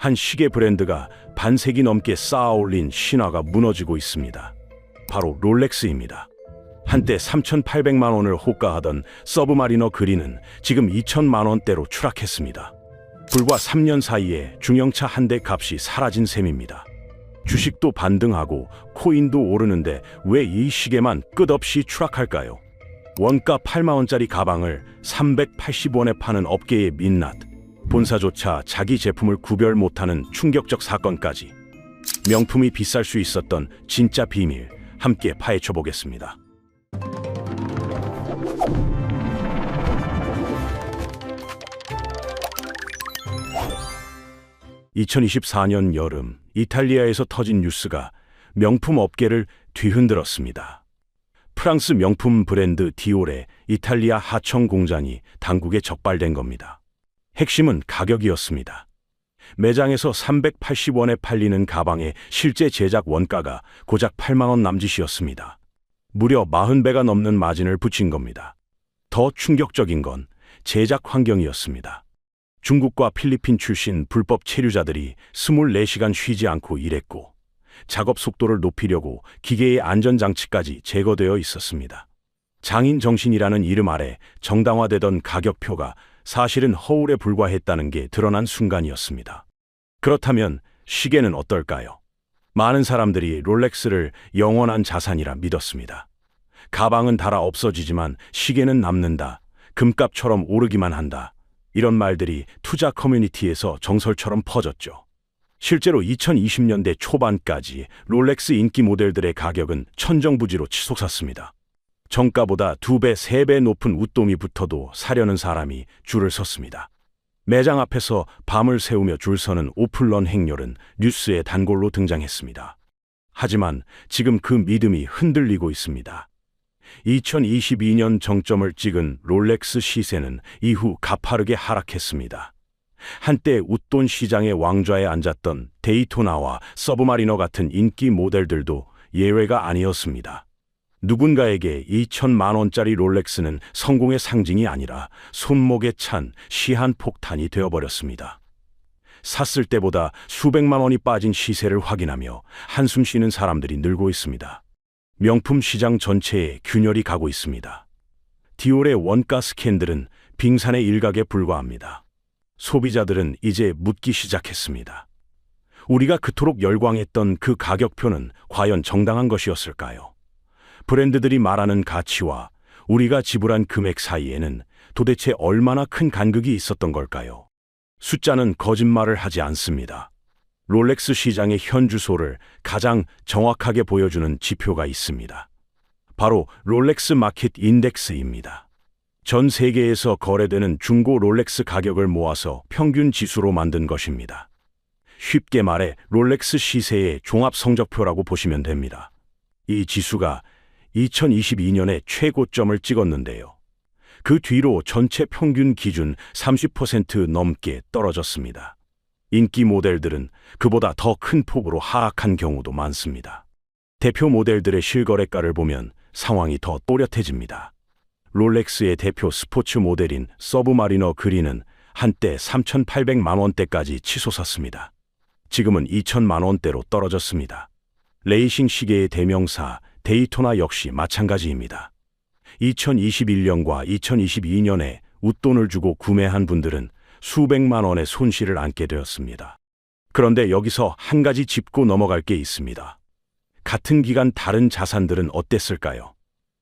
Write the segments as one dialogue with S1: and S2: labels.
S1: 한 시계 브랜드가 반세기 넘게 쌓아올린 신화가 무너지고 있습니다. 바로 롤렉스입니다. 한때 3,800만 원을 호가하던 서브마리너 그린은 지금 2천만 원대로 추락했습니다. 불과 3년 사이에 중형차 한 대 값이 사라진 셈입니다. 주식도 반등하고 코인도 오르는데 왜 이 시계만 끝없이 추락할까요? 원가 8만 원짜리 가방을 380원에 파는 업계의 민낯, 본사조차 자기 제품을 구별 못하는 충격적 사건까지. 명품이 비쌀 수 있었던 진짜 비밀, 함께 파헤쳐 보겠습니다. 2024년 여름, 이탈리아에서 터진 뉴스가 명품 업계를 뒤흔들었습니다. 프랑스 명품 브랜드 디올의 이탈리아 하청 공장이 당국에 적발된 겁니다. 핵심은 가격이었습니다. 매장에서 380원에 팔리는 가방의 실제 제작 원가가 고작 8만 원 남짓이었습니다. 무려 40배가 넘는 마진을 붙인 겁니다. 더 충격적인 건 제작 환경이었습니다. 중국과 필리핀 출신 불법 체류자들이 24시간 쉬지 않고 일했고, 작업 속도를 높이려고 기계의 안전장치까지 제거되어 있었습니다. 장인 정신이라는 이름 아래 정당화되던 가격표가 사실은 허울에 불과했다는 게 드러난 순간이었습니다. 그렇다면 시계는 어떨까요? 많은 사람들이 롤렉스를 영원한 자산이라 믿었습니다. 가방은 닳아 없어지지만 시계는 남는다. 금값처럼 오르기만 한다. 이런 말들이 투자 커뮤니티에서 정설처럼 퍼졌죠. 실제로 2020년대 초반까지 롤렉스 인기 모델들의 가격은 천정부지로 치솟았습니다. 정가보다 2배, 3배 높은 웃돈이 붙어도 사려는 사람이 줄을 섰습니다. 매장 앞에서 밤을 새우며 줄 서는 오픈런 행렬은 뉴스의 단골로 등장했습니다. 하지만 지금 그 믿음이 흔들리고 있습니다. 2022년 정점을 찍은 롤렉스 시세는 이후 가파르게 하락했습니다. 한때 웃돈 시장의 왕좌에 앉았던 데이토나와 서브마리너 같은 인기 모델들도 예외가 아니었습니다. 누군가에게 2천만 원짜리 롤렉스는 성공의 상징이 아니라 손목에 찬 시한폭탄이 되어버렸습니다. 샀을 때보다 수백만 원이 빠진 시세를 확인하며 한숨 쉬는 사람들이 늘고 있습니다. 명품 시장 전체에 균열이 가고 있습니다. 디올의 원가 스캔들은 빙산의 일각에 불과합니다. 소비자들은 이제 묻기 시작했습니다. 우리가 그토록 열광했던 그 가격표는 과연 정당한 것이었을까요? 브랜드들이 말하는 가치와 우리가 지불한 금액 사이에는 도대체 얼마나 큰 간극이 있었던 걸까요? 숫자는 거짓말을 하지 않습니다. 롤렉스 시장의 현 주소를 가장 정확하게 보여주는 지표가 있습니다. 바로 롤렉스 마켓 인덱스입니다. 전 세계에서 거래되는 중고 롤렉스 가격을 모아서 평균 지수로 만든 것입니다. 쉽게 말해 롤렉스 시세의 종합 성적표라고 보시면 됩니다. 이 지수가 2022년에 최고점을 찍었는데요. 그 뒤로 전체 평균 기준 30% 넘게 떨어졌습니다. 인기 모델들은 그보다 더 큰 폭으로 하락한 경우도 많습니다. 대표 모델들의 실거래가를 보면 상황이 더 또렷해집니다. 롤렉스의 대표 스포츠 모델인 서브마리너 그린은 한때 3,800만 원대까지 치솟았습니다. 지금은 2천만 원대로 떨어졌습니다. 레이싱 시계의 대명사 데이토나 역시 마찬가지입니다. 2021년과 2022년에 웃돈을 주고 구매한 분들은 수백만 원의 손실을 안게 되었습니다. 그런데 여기서 한 가지 짚고 넘어갈 게 있습니다. 같은 기간 다른 자산들은 어땠을까요?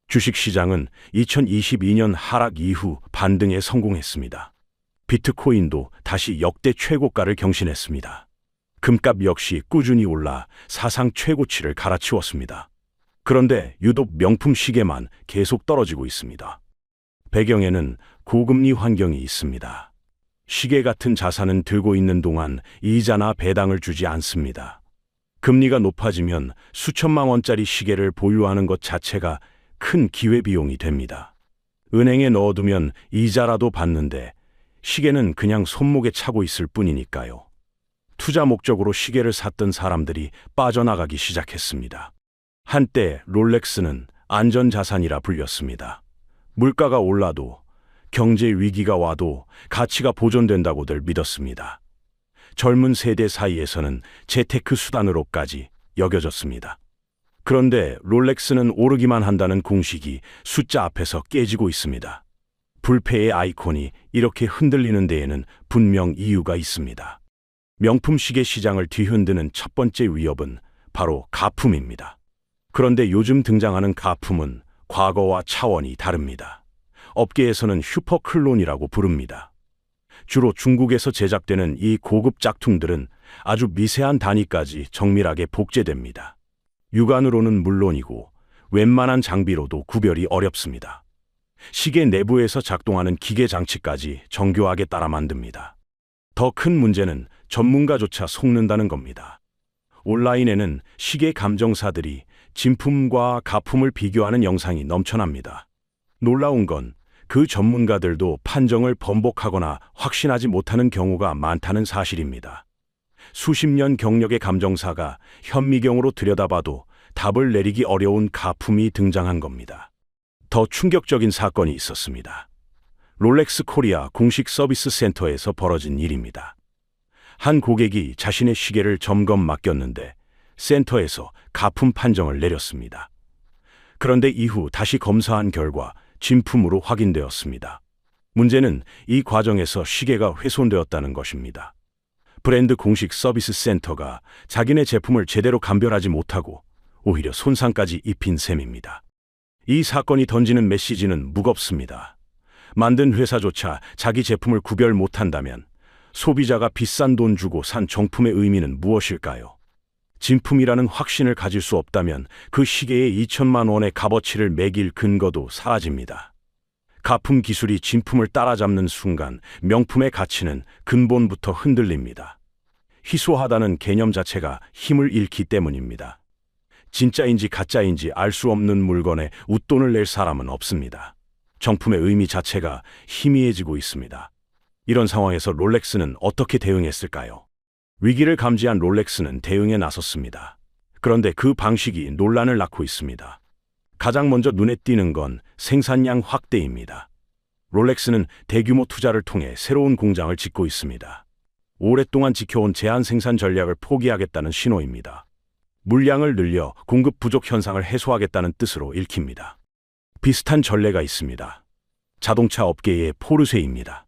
S1: 주식시장은 2022년 하락 이후 반등에 성공했습니다. 비트코인도 다시 역대 최고가를 경신했습니다. 금값 역시 꾸준히 올라 사상 최고치를 갈아치웠습니다. 그런데 유독 명품 시계만 계속 떨어지고 있습니다. 배경에는 고금리 환경이 있습니다. 시계 같은 자산은 들고 있는 동안 이자나 배당을 주지 않습니다. 금리가 높아지면 수천만 원짜리 시계를 보유하는 것 자체가 큰 기회비용이 됩니다. 은행에 넣어두면 이자라도 받는데 시계는 그냥 손목에 차고 있을 뿐이니까요. 투자 목적으로 시계를 샀던 사람들이 빠져나가기 시작했습니다. 한때 롤렉스는 안전자산이라 불렸습니다. 물가가 올라도 경제 위기가 와도 가치가 보존된다고들 믿었습니다. 젊은 세대 사이에서는 재테크 수단으로까지 여겨졌습니다. 그런데 롤렉스는 오르기만 한다는 공식이 숫자 앞에서 깨지고 있습니다. 불패의 아이콘이 이렇게 흔들리는 데에는 분명 이유가 있습니다. 명품 시계 시장을 뒤흔드는 첫 번째 위협은 바로 가품입니다. 그런데 요즘 등장하는 가품은 과거와 차원이 다릅니다. 업계에서는 슈퍼클론이라고 부릅니다. 주로 중국에서 제작되는 이 고급 짝퉁들은 아주 미세한 단위까지 정밀하게 복제됩니다. 육안으로는 물론이고 웬만한 장비로도 구별이 어렵습니다. 시계 내부에서 작동하는 기계 장치까지 정교하게 따라 만듭니다. 더 큰 문제는 전문가조차 속는다는 겁니다. 온라인에는 시계 감정사들이 진품과 가품을 비교하는 영상이 넘쳐납니다. 놀라운 건 그 전문가들도 판정을 번복하거나 확신하지 못하는 경우가 많다는 사실입니다. 수십 년 경력의 감정사가 현미경으로 들여다봐도 답을 내리기 어려운 가품이 등장한 겁니다. 더 충격적인 사건이 있었습니다. 롤렉스 코리아 공식 서비스 센터에서 벌어진 일입니다. 한 고객이 자신의 시계를 점검 맡겼는데 센터에서 가품 판정을 내렸습니다. 그런데 이후 다시 검사한 결과 진품으로 확인되었습니다. 문제는 이 과정에서 시계가 훼손되었다는 것입니다. 브랜드 공식 서비스 센터가 자기네 제품을 제대로 감별하지 못하고 오히려 손상까지 입힌 셈입니다. 이 사건이 던지는 메시지는 무겁습니다. 만든 회사조차 자기 제품을 구별 못한다면 소비자가 비싼 돈 주고 산 정품의 의미는 무엇일까요? 진품이라는 확신을 가질 수 없다면 그 시계에 2천만 원의 값어치를 매길 근거도 사라집니다. 가품 기술이 진품을 따라잡는 순간 명품의 가치는 근본부터 흔들립니다. 희소하다는 개념 자체가 힘을 잃기 때문입니다. 진짜인지 가짜인지 알 수 없는 물건에 웃돈을 낼 사람은 없습니다. 정품의 의미 자체가 희미해지고 있습니다. 이런 상황에서 롤렉스는 어떻게 대응했을까요? 위기를 감지한 롤렉스는 대응에 나섰습니다. 그런데 그 방식이 논란을 낳고 있습니다. 가장 먼저 눈에 띄는 건 생산량 확대입니다. 롤렉스는 대규모 투자를 통해 새로운 공장을 짓고 있습니다. 오랫동안 지켜온 제한 생산 전략을 포기하겠다는 신호입니다. 물량을 늘려 공급 부족 현상을 해소하겠다는 뜻으로 읽힙니다. 비슷한 전례가 있습니다. 자동차 업계의 포르쉐입니다.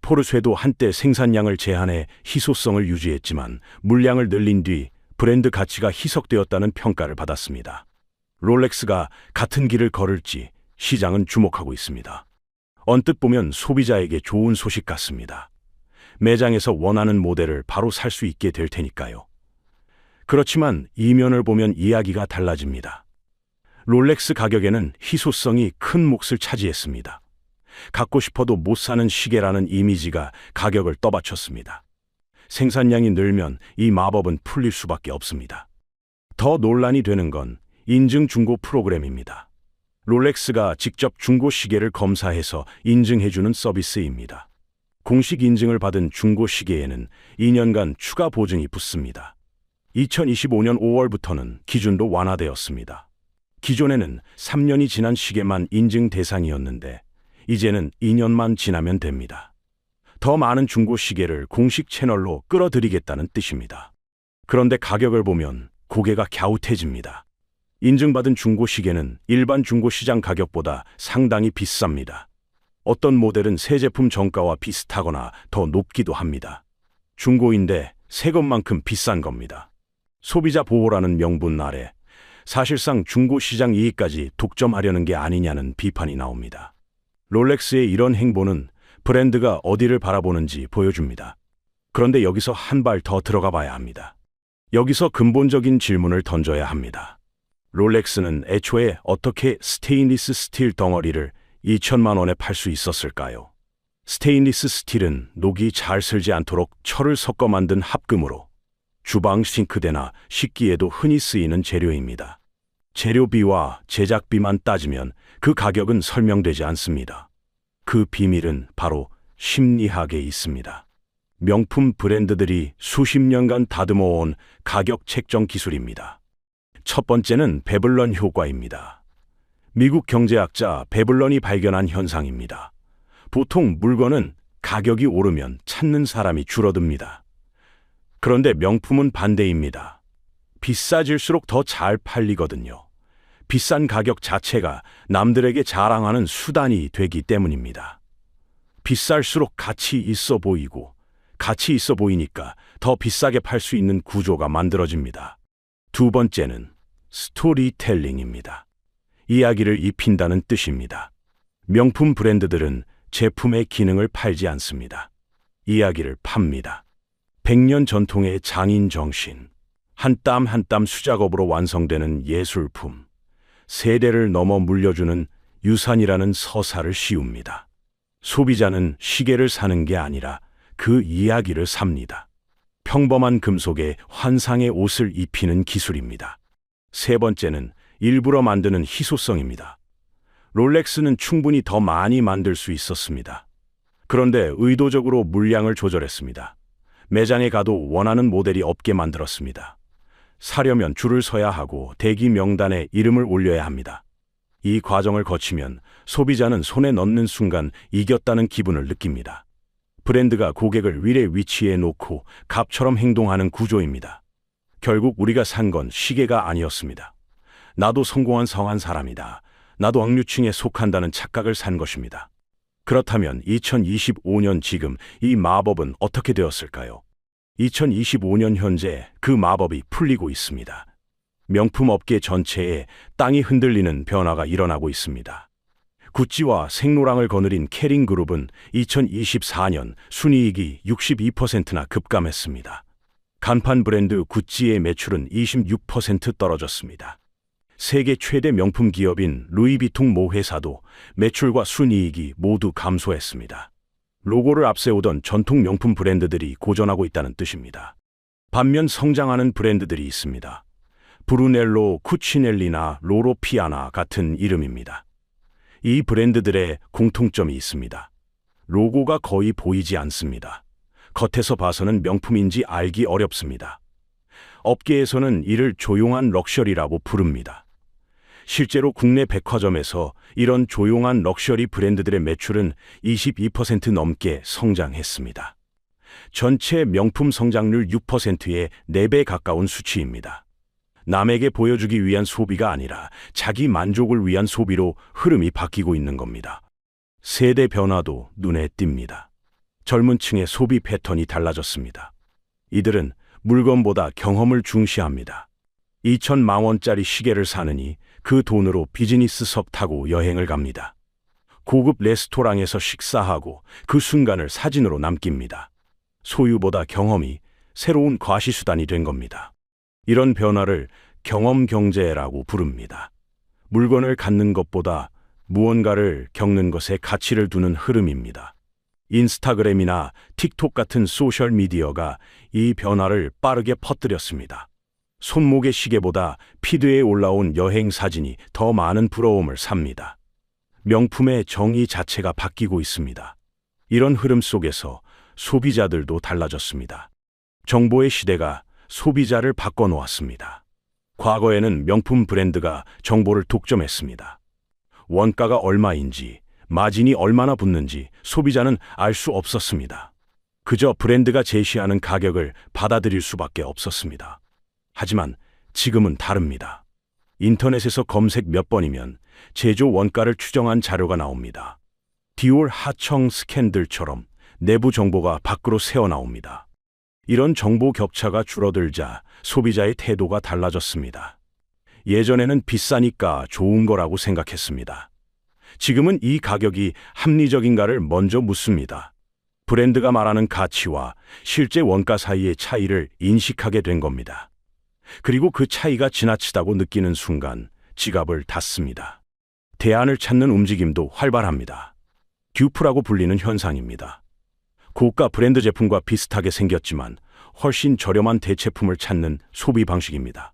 S1: 포르쉐도 한때 생산량을 제한해 희소성을 유지했지만 물량을 늘린 뒤 브랜드 가치가 희석되었다는 평가를 받았습니다. 롤렉스가 같은 길을 걸을지 시장은 주목하고 있습니다. 언뜻 보면 소비자에게 좋은 소식 같습니다. 매장에서 원하는 모델을 바로 살 수 있게 될 테니까요. 그렇지만 이면을 보면 이야기가 달라집니다. 롤렉스 가격에는 희소성이 큰 몫을 차지했습니다. 갖고 싶어도 못 사는 시계라는 이미지가 가격을 떠받쳤습니다. 생산량이 늘면 이 마법은 풀릴 수밖에 없습니다. 더 논란이 되는 건 인증 중고 프로그램입니다. 롤렉스가 직접 중고 시계를 검사해서 인증해주는 서비스입니다. 공식 인증을 받은 중고 시계에는 2년간 추가 보증이 붙습니다. 2025년 5월부터는 기준도 완화되었습니다. 기존에는 3년이 지난 시계만 인증 대상이었는데 이제는 2년만 지나면 됩니다. 더 많은 중고 시계를 공식 채널로 끌어들이겠다는 뜻입니다. 그런데 가격을 보면 고개가 갸웃해집니다. 인증받은 중고 시계는 일반 중고 시장 가격보다 상당히 비쌉니다. 어떤 모델은 새 제품 정가와 비슷하거나 더 높기도 합니다. 중고인데 새 것만큼 비싼 겁니다. 소비자 보호라는 명분 아래 사실상 중고 시장 이익까지 독점하려는 게 아니냐는 비판이 나옵니다. 롤렉스의 이런 행보는 브랜드가 어디를 바라보는지 보여줍니다. 그런데 여기서 한 발 더 들어가 봐야 합니다. 여기서 근본적인 질문을 던져야 합니다. 롤렉스는 애초에 어떻게 스테인리스 스틸 덩어리를 2천만 원에 팔 수 있었을까요? 스테인리스 스틸은 녹이 잘 슬지 않도록 철을 섞어 만든 합금으로 주방 싱크대나 식기에도 흔히 쓰이는 재료입니다. 재료비와 제작비만 따지면 그 가격은 설명되지 않습니다. 그 비밀은 바로 심리학에 있습니다. 명품 브랜드들이 수십 년간 다듬어온 가격 책정 기술입니다. 첫 번째는 베블런 효과입니다. 미국 경제학자 베블런이 발견한 현상입니다. 보통 물건은 가격이 오르면 찾는 사람이 줄어듭니다. 그런데 명품은 반대입니다. 비싸질수록 더 잘 팔리거든요. 비싼 가격 자체가 남들에게 자랑하는 수단이 되기 때문입니다. 비쌀수록 가치 있어 보이고, 가치 있어 보이니까 더 비싸게 팔 수 있는 구조가 만들어집니다. 두 번째는 스토리텔링입니다. 이야기를 입힌다는 뜻입니다. 명품 브랜드들은 제품의 기능을 팔지 않습니다. 이야기를 팝니다. 100년 전통의 장인 정신, 한 땀 한 땀 수작업으로 완성되는 예술품, 세대를 넘어 물려주는 유산이라는 서사를 씌웁니다. 소비자는 시계를 사는 게 아니라 그 이야기를 삽니다. 평범한 금속에 환상의 옷을 입히는 기술입니다. 세 번째는 일부러 만드는 희소성입니다. 롤렉스는 충분히 더 많이 만들 수 있었습니다. 그런데 의도적으로 물량을 조절했습니다. 매장에 가도 원하는 모델이 없게 만들었습니다. 사려면 줄을 서야 하고 대기 명단에 이름을 올려야 합니다. 이 과정을 거치면 소비자는 손에 넣는 순간 이겼다는 기분을 느낍니다. 브랜드가 고객을 위례 위치에 놓고 갑처럼 행동하는 구조입니다. 결국 우리가 산 건 시계가 아니었습니다. 나도 성공한 성한 사람이다. 나도 악류층에 속한다는 착각을 산 것입니다. 그렇다면 2025년 지금 이 마법은 어떻게 되었을까요? 2025년 현재 그 마법이 풀리고 있습니다. 명품 업계 전체에 땅이 흔들리는 변화가 일어나고 있습니다. 구찌와 생로랑을 거느린 케링그룹은 2024년 순이익이 62%나 급감했습니다. 간판 브랜드 구찌의 매출은 26% 떨어졌습니다. 세계 최대 명품 기업인 루이비통 모 회사도 매출과 순이익이 모두 감소했습니다. 로고를 앞세우던 전통 명품 브랜드들이 고전하고 있다는 뜻입니다. 반면 성장하는 브랜드들이 있습니다. 브루넬로, 쿠치넬리나 로로피아나 같은 이름입니다. 이 브랜드들의 공통점이 있습니다. 로고가 거의 보이지 않습니다. 겉에서 봐서는 명품인지 알기 어렵습니다. 업계에서는 이를 조용한 럭셔리라고 부릅니다. 실제로 국내 백화점에서 이런 조용한 럭셔리 브랜드들의 매출은 22% 넘게 성장했습니다. 전체 명품 성장률 6%의 4배 가까운 수치입니다. 남에게 보여주기 위한 소비가 아니라 자기 만족을 위한 소비로 흐름이 바뀌고 있는 겁니다. 세대 변화도 눈에 띕니다. 젊은 층의 소비 패턴이 달라졌습니다. 이들은 물건보다 경험을 중시합니다. 2천만 원짜리 시계를 사느니 그 돈으로 비즈니스석 타고 여행을 갑니다. 고급 레스토랑에서 식사하고 그 순간을 사진으로 남깁니다. 소유보다 경험이 새로운 과시수단이 된 겁니다. 이런 변화를 경험 경제라고 부릅니다. 물건을 갖는 것보다 무언가를 겪는 것에 가치를 두는 흐름입니다. 인스타그램이나 틱톡 같은 소셜미디어가 이 변화를 빠르게 퍼뜨렸습니다. 손목의 시계보다 피드에 올라온 여행 사진이 더 많은 부러움을 삽니다. 명품의 정의 자체가 바뀌고 있습니다. 이런 흐름 속에서 소비자들도 달라졌습니다. 정보의 시대가 소비자를 바꿔놓았습니다. 과거에는 명품 브랜드가 정보를 독점했습니다. 원가가 얼마인지, 마진이 얼마나 붙는지 소비자는 알 수 없었습니다. 그저 브랜드가 제시하는 가격을 받아들일 수밖에 없었습니다. 하지만 지금은 다릅니다. 인터넷에서 검색 몇 번이면 제조 원가를 추정한 자료가 나옵니다. 디올 하청 스캔들처럼 내부 정보가 밖으로 새어나옵니다. 이런 정보 격차가 줄어들자 소비자의 태도가 달라졌습니다. 예전에는 비싸니까 좋은 거라고 생각했습니다. 지금은 이 가격이 합리적인가를 먼저 묻습니다. 브랜드가 말하는 가치와 실제 원가 사이의 차이를 인식하게 된 겁니다. 그리고 그 차이가 지나치다고 느끼는 순간 지갑을 닫습니다. 대안을 찾는 움직임도 활발합니다. 듀프라고 불리는 현상입니다. 고가 브랜드 제품과 비슷하게 생겼지만 훨씬 저렴한 대체품을 찾는 소비 방식입니다.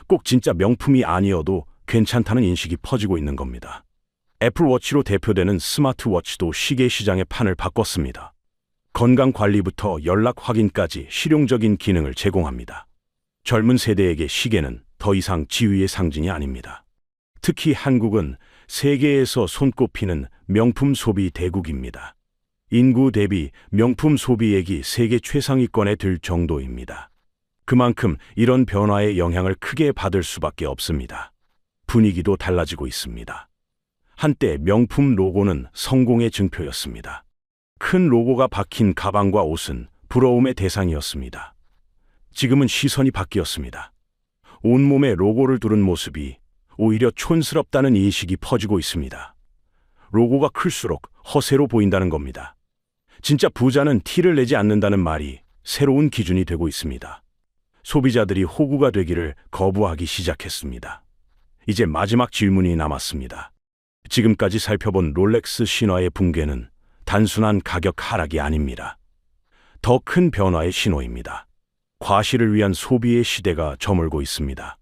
S1: 꼭 진짜 명품이 아니어도 괜찮다는 인식이 퍼지고 있는 겁니다. 애플워치로 대표되는 스마트워치도 시계 시장의 판을 바꿨습니다. 건강 관리부터 연락 확인까지 실용적인 기능을 제공합니다. 젊은 세대에게 시계는 더 이상 지위의 상징이 아닙니다. 특히 한국은 세계에서 손꼽히는 명품 소비 대국입니다. 인구 대비 명품 소비액이 세계 최상위권에 들 정도입니다. 그만큼 이런 변화의 영향을 크게 받을 수밖에 없습니다. 분위기도 달라지고 있습니다. 한때 명품 로고는 성공의 증표였습니다. 큰 로고가 박힌 가방과 옷은 부러움의 대상이었습니다. 지금은 시선이 바뀌었습니다. 온몸에 로고를 두른 모습이 오히려 촌스럽다는 인식이 퍼지고 있습니다. 로고가 클수록 허세로 보인다는 겁니다. 진짜 부자는 티를 내지 않는다는 말이 새로운 기준이 되고 있습니다. 소비자들이 호구가 되기를 거부하기 시작했습니다. 이제 마지막 질문이 남았습니다. 지금까지 살펴본 롤렉스 신화의 붕괴는 단순한 가격 하락이 아닙니다. 더 큰 변화의 신호입니다. 과시를 위한 소비의 시대가 저물고 있습니다.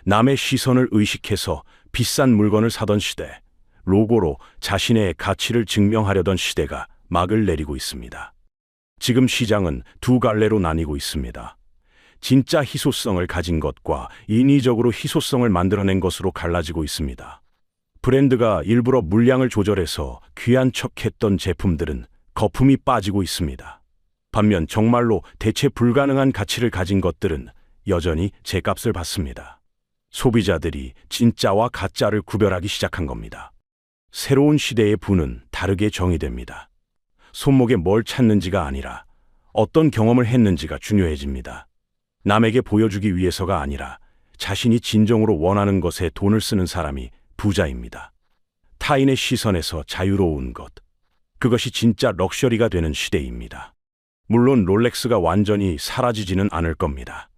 S1: 남의 시선을 의식해서 비싼 물건을 사던 시대, 로고로 자신의 가치를 증명하려던 시대가 막을 내리고 있습니다. 지금 시장은 두 갈래로 나뉘고 있습니다. 진짜 희소성을 가진 것과 인위적으로 희소성을 만들어낸 것으로 갈라지고 있습니다. 브랜드가 일부러 물량을 조절해서 귀한 척했던 제품들은 거품이 빠지고 있습니다. 반면 정말로 대체 불가능한 가치를 가진 것들은 여전히 제값을 받습니다. 소비자들이 진짜와 가짜를 구별하기 시작한 겁니다. 새로운 시대의 부는 다르게 정의됩니다. 손목에 뭘 찾는지가 아니라 어떤 경험을 했는지가 중요해집니다. 남에게 보여주기 위해서가 아니라 자신이 진정으로 원하는 것에 돈을 쓰는 사람이 부자입니다. 타인의 시선에서 자유로운 것, 그것이 진짜 럭셔리가 되는 시대입니다. 물론 롤렉스가 완전히 사라지지는 않을 겁니다.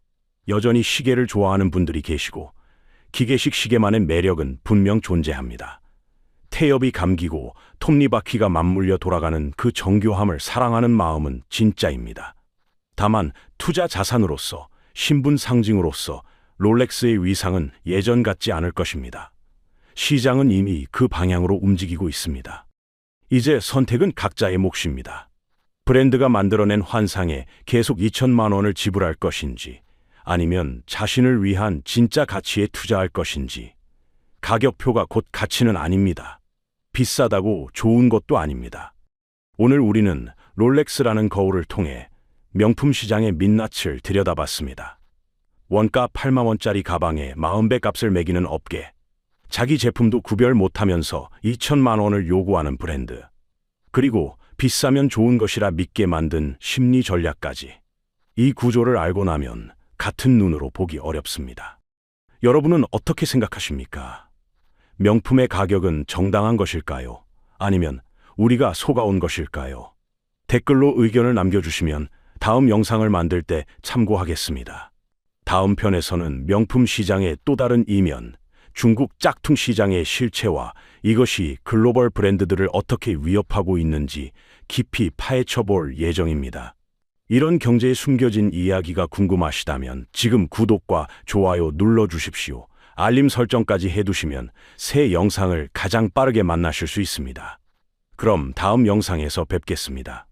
S1: 여전히 시계를 좋아하는 분들이 계시고 기계식 시계만의 매력은 분명 존재합니다. 태엽이 감기고 톱니바퀴가 맞물려 돌아가는 그 정교함을 사랑하는 마음은 진짜입니다. 다만 투자 자산으로서, 신분 상징으로서 롤렉스의 위상은 예전 같지 않을 것입니다. 시장은 이미 그 방향으로 움직이고 있습니다. 이제 선택은 각자의 몫입니다. 브랜드가 만들어낸 환상에 계속 2천만 원을 지불할 것인지, 아니면 자신을 위한 진짜 가치에 투자할 것인지. 가격표가 곧 가치는 아닙니다. 비싸다고 좋은 것도 아닙니다. 오늘 우리는 롤렉스라는 거울을 통해 명품 시장의 민낯을 들여다봤습니다. 원가 8만 원짜리 가방에 40배 값을 매기는 업계, 자기 제품도 구별 못하면서 2천만 원을 요구하는 브랜드, 그리고 비싸면 좋은 것이라 믿게 만든 심리 전략까지. 이 구조를 알고 나면 같은 눈으로 보기 어렵습니다. 여러분은 어떻게 생각하십니까? 명품의 가격은 정당한 것일까요? 아니면 우리가 속아온 것일까요? 댓글로 의견을 남겨주시면 다음 영상을 만들 때 참고하겠습니다. 다음 편에서는 명품 시장의 또 다른 이면, 중국 짝퉁 시장의 실체와 이것이 글로벌 브랜드들을 어떻게 위협하고 있는지 깊이 파헤쳐 볼 예정입니다. 이런 경제에 숨겨진 이야기가 궁금하시다면 지금 구독과 좋아요 눌러주십시오. 알림 설정까지 해두시면 새 영상을 가장 빠르게 만나실 수 있습니다. 그럼 다음 영상에서 뵙겠습니다.